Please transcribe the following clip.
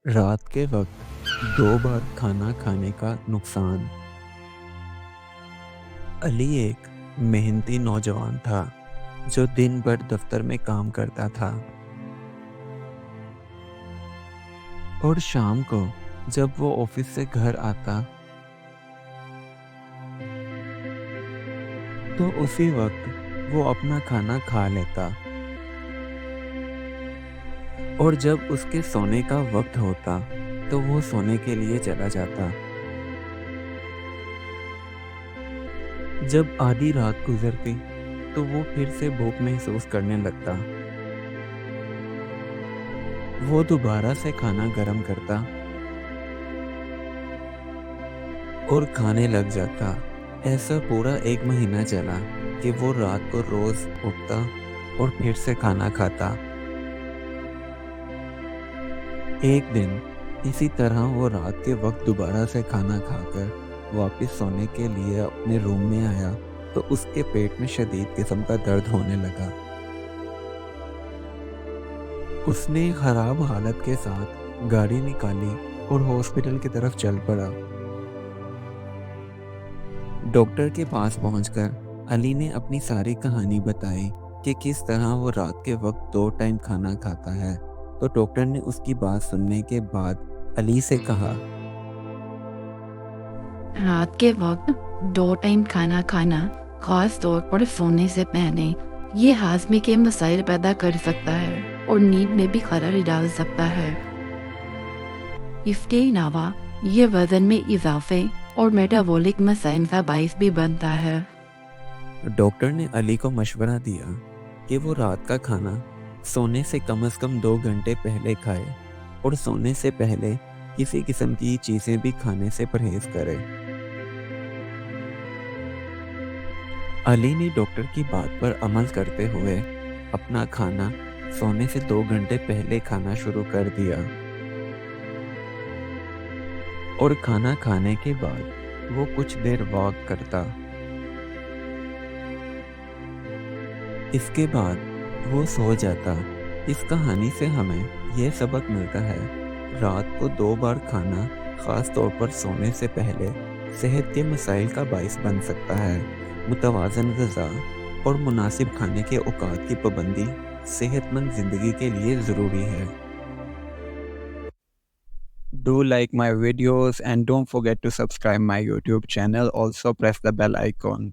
رات کے وقت 2 بار کھانا کھانے کا نقصان۔ علی ایک محنتی نوجوان تھا جو دن بھر دفتر میں کام کرتا تھا اور شام کو جب وہ آفس سے گھر آتا تو اسی وقت وہ اپنا کھانا کھا لیتا اور جب اس کے سونے کا وقت ہوتا تو وہ سونے کے لیے چلا جاتا۔ جب آدھی رات گزرتی تو وہ پھر سے بھوک محسوس کرنے لگتا۔ وہ دوبارہ سے کھانا گرم کرتا اور کھانے لگ جاتا۔ ایسا پورا 1 مہینہ چلا کہ وہ رات کو روز اٹھتا اور پھر سے کھانا کھاتا۔ ایک دن اسی طرح وہ رات کے وقت دوبارہ سے کھانا کھا کر واپس سونے کے لیے اپنے روم میں آیا تو اس کے پیٹ میں شدید قسم کا درد ہونے لگا۔ اس نے خراب حالت کے ساتھ گاڑی نکالی اور ہاسپٹل کی طرف چل پڑا۔ ڈاکٹر کے پاس پہنچ کر علی نے اپنی ساری کہانی بتائی کہ کس طرح وہ رات کے وقت 2 ٹائم کھانا کھاتا ہے، تو ڈاکٹر نے اس کی بات سننے کے بعد علی سے کہا، رات کے وقت 2 ٹائم کھانا کھانا خاص طور پر سونے سے پہلے یہ ہاضمے کے مسائل پیدا کر سکتا ہے اور نیند میں بھی خلل ڈال سکتا ہے۔ اس کے علاوہ یہ وزن میں اضافے اور میٹابولک مسائل کا باعث بھی بنتا ہے۔ ڈاکٹر نے علی کو مشورہ دیا کہ وہ رات کا کھانا سونے سے کم از کم 2 گھنٹے پہلے کھائے اور سونے سے پہلے کسی قسم کی چیزیں بھی کھانے سے پرہیز کرے۔ علی نے ڈاکٹر کی بات پر عمل کرتے ہوئے اپنا کھانا سونے سے 2 گھنٹے پہلے کھانا شروع کر دیا اور کھانا کھانے کے بعد وہ کچھ دیر واک کرتا۔ اس کے بعد وہ سو جاتا۔ اس کہانی سے ہمیں یہ سبق ملتا ہے، رات کو 2 بار کھانا خاص طور پر سونے سے پہلے صحت کے مسائل کا باعث بن سکتا ہے۔ متوازن غذا اور مناسب کھانے کے اوقات کی پابندی صحت مند زندگی کے لیے ضروری ہے۔ Do like my videos and don't forget to subscribe my YouTube channel. Also press the bell icon.